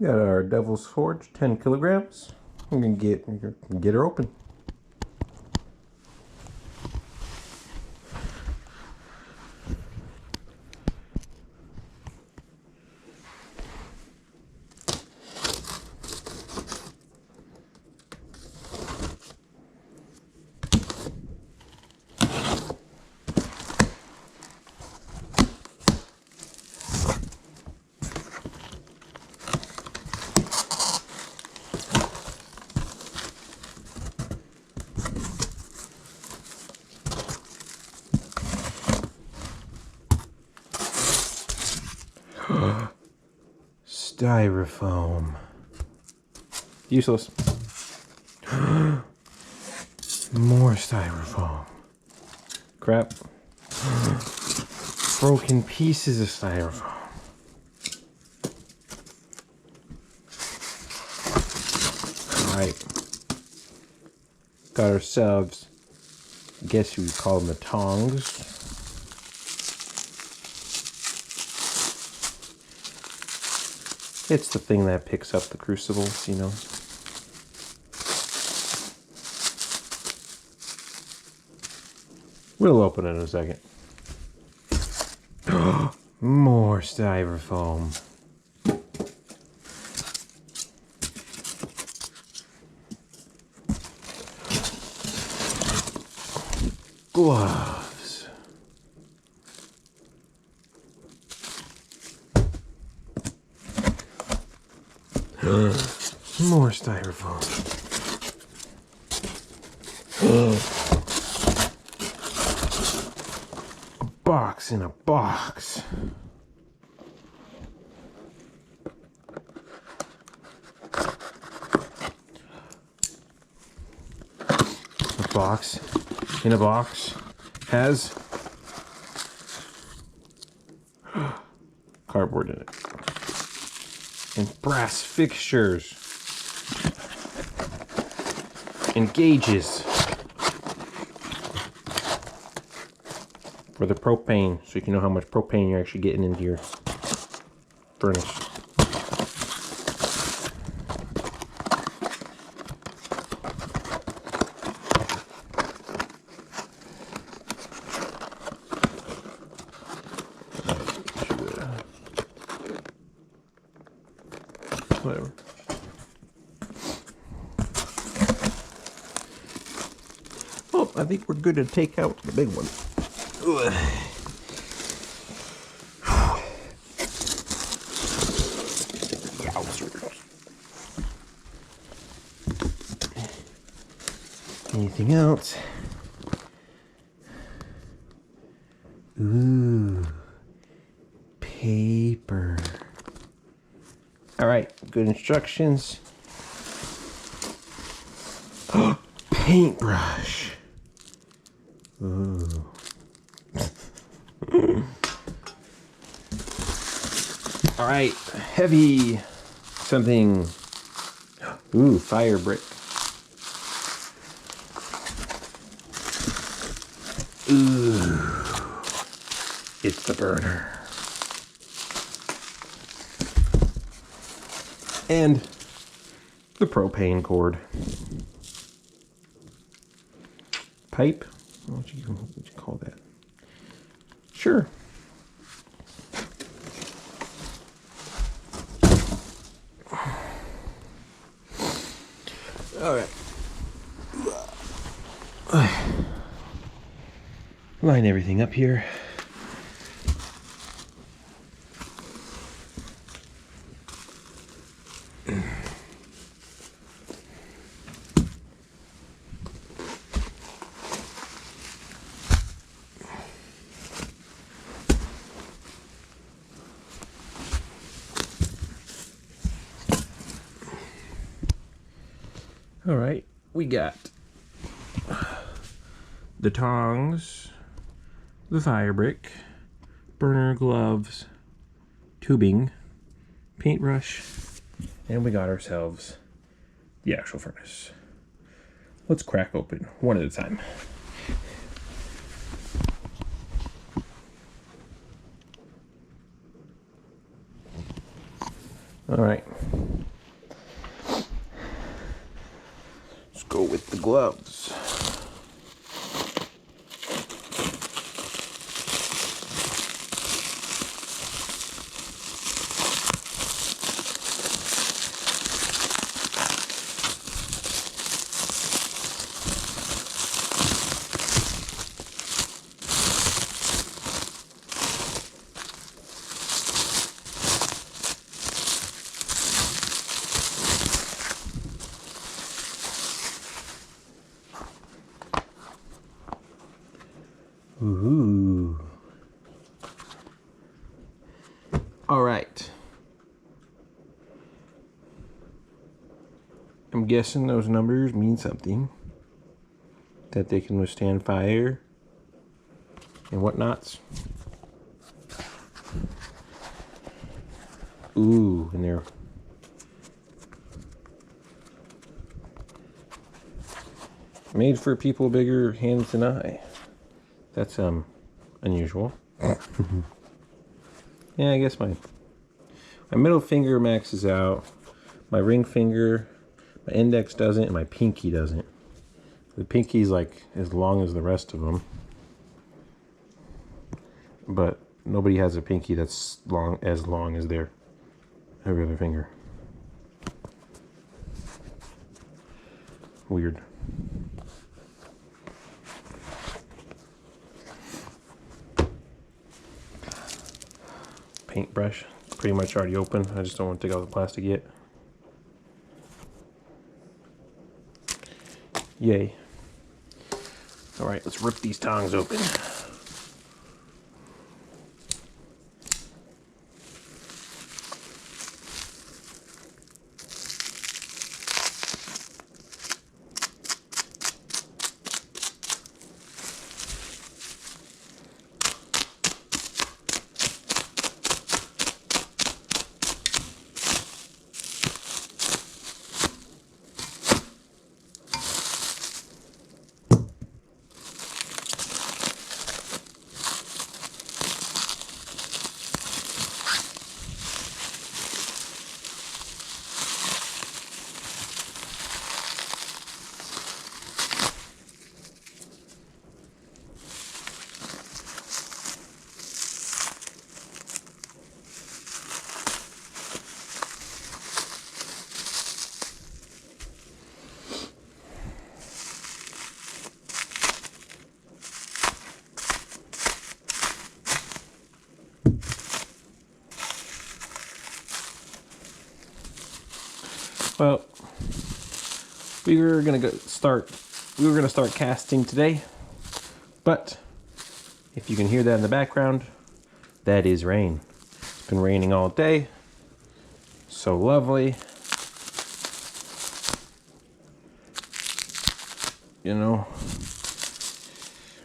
Got our Devil's Forge, 10 kilograms. I'm gonna get her open. Styrofoam. Useless. More styrofoam. Crap. Broken pieces of styrofoam. Alright. Got ourselves, I guess you would call them the tongs. It's the thing that picks up the crucibles, you know. We'll open it in a second. More styrofoam. Gloves. More styrofoam. A box in a box. A box in a box has cardboard in it. And brass fixtures and gauges for the propane, so you can know how much propane you're actually getting into your furnace. Whatever. Well, I think we're good to take out the big one. Anything else? Ooh, paper. All right, good instructions. Paintbrush. Ooh. All right, heavy something. Ooh, fire brick. Ooh, it's the burner. And the propane cord. Pipe? What would you call that? Sure. All right. Line everything up here. All right, we got the tongs, the fire brick, burner, gloves, tubing, paintbrush, and we got ourselves the actual furnace. Let's crack open one at a time. All right, get the gloves. Ooh. All right. I'm guessing those numbers mean something. That they can withstand fire and whatnots. Ooh, and they're made for people bigger hands than I. That's unusual. Yeah, I guess my middle finger maxes out. My ring finger, my index doesn't, and my pinky doesn't. The pinky's like as long as the rest of them. But nobody has a pinky that's as long as their every other finger. Weird. Paintbrush, pretty much already open. I just don't want to take out the plastic yet. Yay. All right, let's rip these tongs open. Well, we were gonna start casting today, but if you can hear that in the background, that is rain. It's been raining all day. So lovely. You know,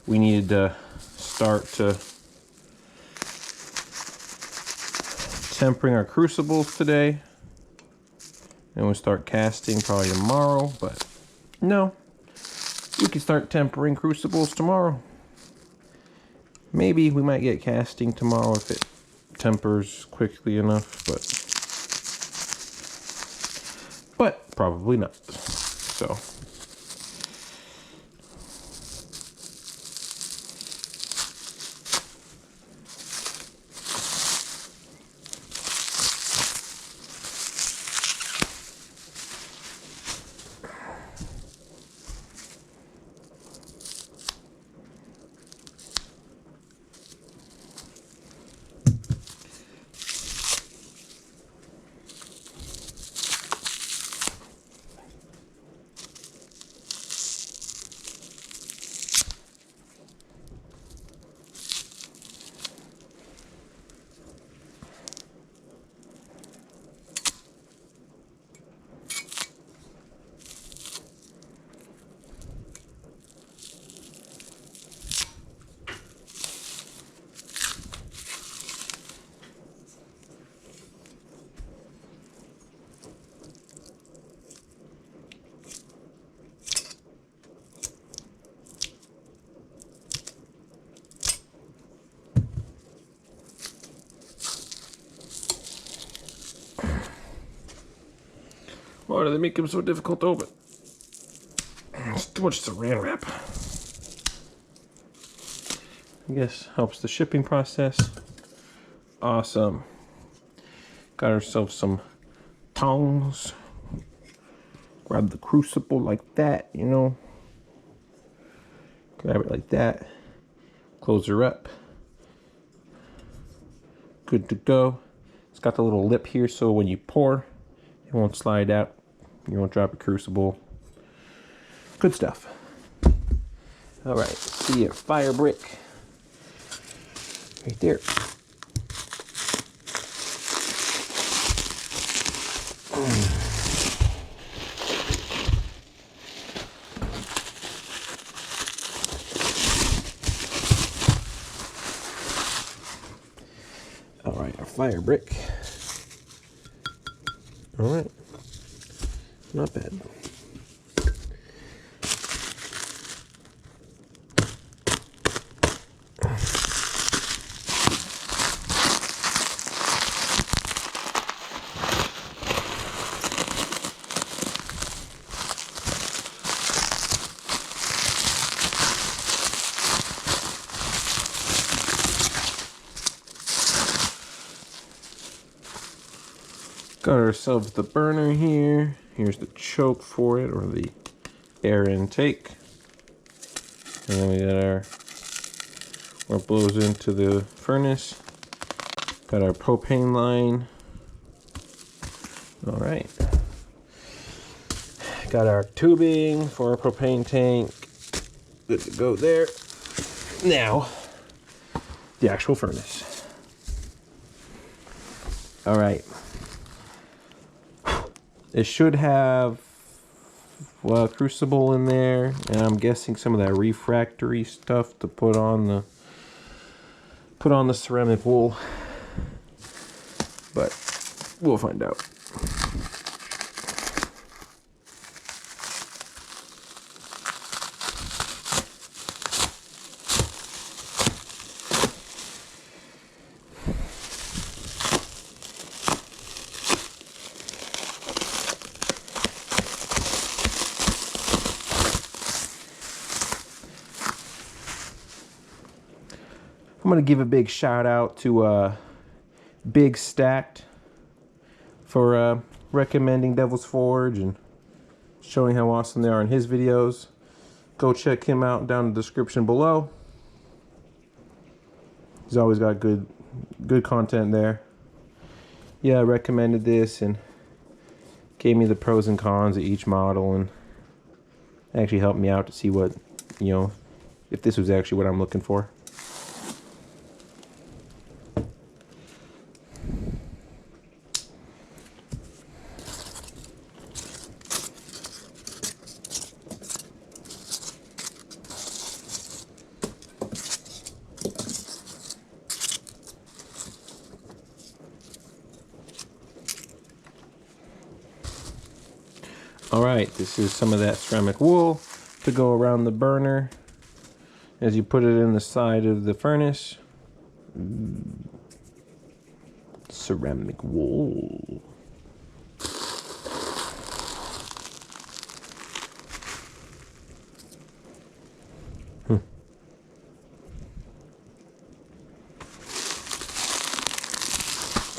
we needed to start tempering our crucibles today. And we'll start casting probably tomorrow, but no, we can start tempering crucibles tomorrow. Maybe we might get casting tomorrow if it tempers quickly enough, but probably not. So why do they make them so difficult to open? too much saran wrap. I guess helps the shipping process. Awesome. Got ourselves some tongs. Grab the crucible like that, you know. Grab it like that. Close her up. Good to go. It's got the little lip here, so when you pour, it won't slide out. You won't drop a crucible. Good stuff. All right, see your fire brick right there. All right, our fire brick. All right, not bad. Got ourselves the burner here. Here's the choke for it, or the air intake. And then we got our, where it blows into the furnace. Got our propane line. All right. Got our tubing for our propane tank. Good to go there. Now, the actual furnace. All right. It should have a crucible in there, and I'm guessing some of that refractory stuff to put on the ceramic wool, but we'll find out. I'm going to give a big shout out to BigStackD for recommending Devil's Forge and showing how awesome they are in his videos. Go check him out down in the description below. He's always got good content there. Yeah, I recommended this and gave me the pros and cons of each model, and actually helped me out to see what, you know, if this was actually what I'm looking for. All right, this is some of that ceramic wool to go around the burner as you put it in the side of the furnace. Ceramic wool.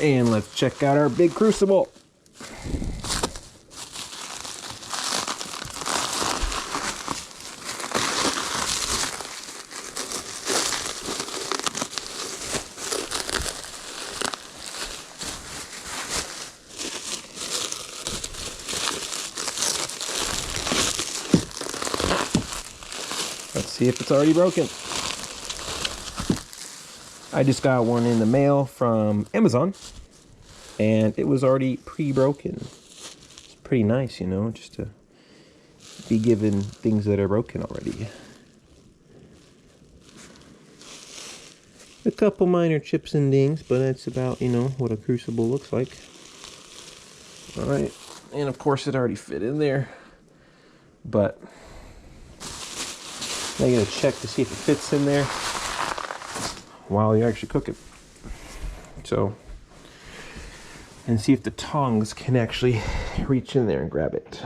And let's check out our big crucible. Let's see if it's already broken. I just got one in the mail from Amazon, and it was already pre-broken. It's pretty nice, you know, just to be given things that are broken already. A couple minor chips and dings, but that's about, you know, what a crucible looks like. All right, and of course it already fit in there, but now you gotta check to see if it fits in there while you actually cook it. So, and see if the tongs can actually reach in there and grab it.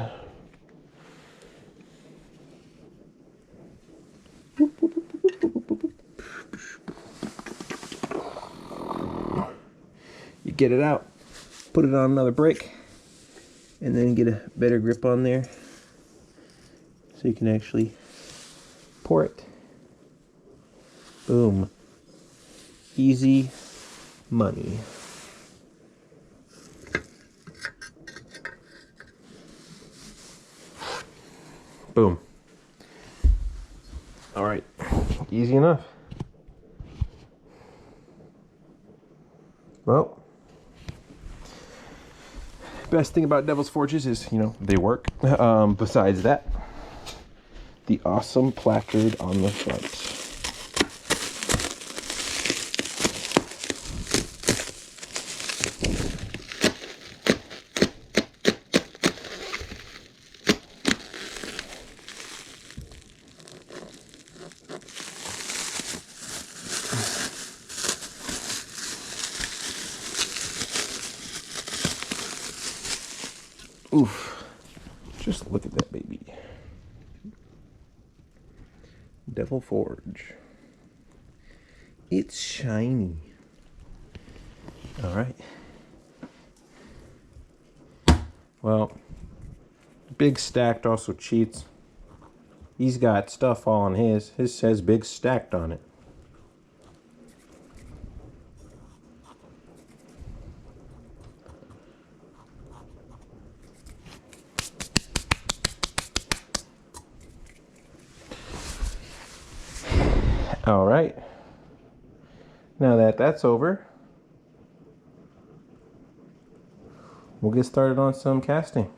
get it out, put it on another brick, and then get a better grip on there so you can actually pour it. Boom. Easy money. Boom. All right, easy enough. Well, best thing about Devil's Forges is, you know, they work. Besides that, the awesome placard on the front. Oof, just look at that baby. Devil Forge. It's shiny. All right. Well, BigStackD also cheats. He's got stuff all on his. His says BigStackD on it. All right. Now that that's over, we'll get started on some casting.